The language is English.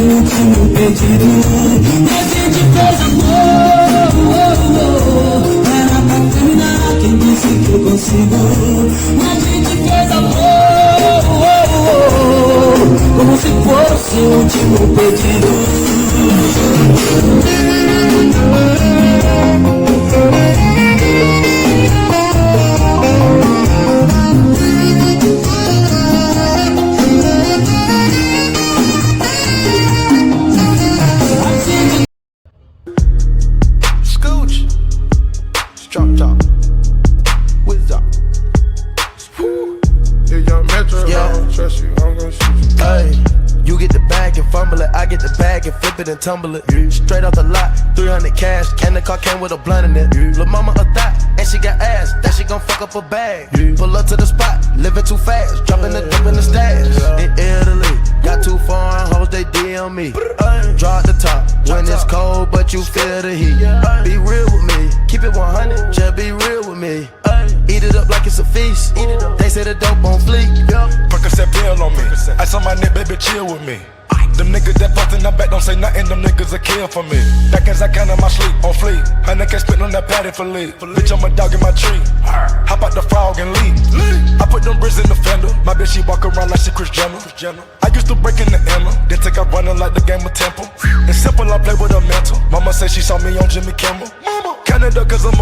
último pedido. A gente fez amor, era pra terminar, quem disse que eu consigo? A gente fez amor, como se fosse o último pedido. And tumble it, straight off the lot, 300 cash, and the car came with a blunt in it. Lil' mama a thot, and she got ass, that she gon' fuck up a bag. Pull up to the spot, living too fast, dropping the dip in the stash. In Italy, got 2 foreign hoes, they DM me. Drop the top, when it's cold, but you feel the heat. Be real with me, keep it 100, just be real with me. Eat it up like it's a feast, they say the dope on fleek. Percocet pill on me, ice on my neck, baby, chill with me. Them niggas that fucked in the back don't say nothing, them niggas a kill for me. Back as I count on my sleep, on fleek. 100K spit on that patty for lead. Bitch, I'm a dog in my tree. Hop out the frog and leave. I put them bricks in the fender. My bitch, she walk around like she Chris Jenner. I used to break in the Emma, then take out running like the game of Temple. It's simple, I play with a mental. Mama say she saw me on Jimmy Kimmel. Canada, cause I'm a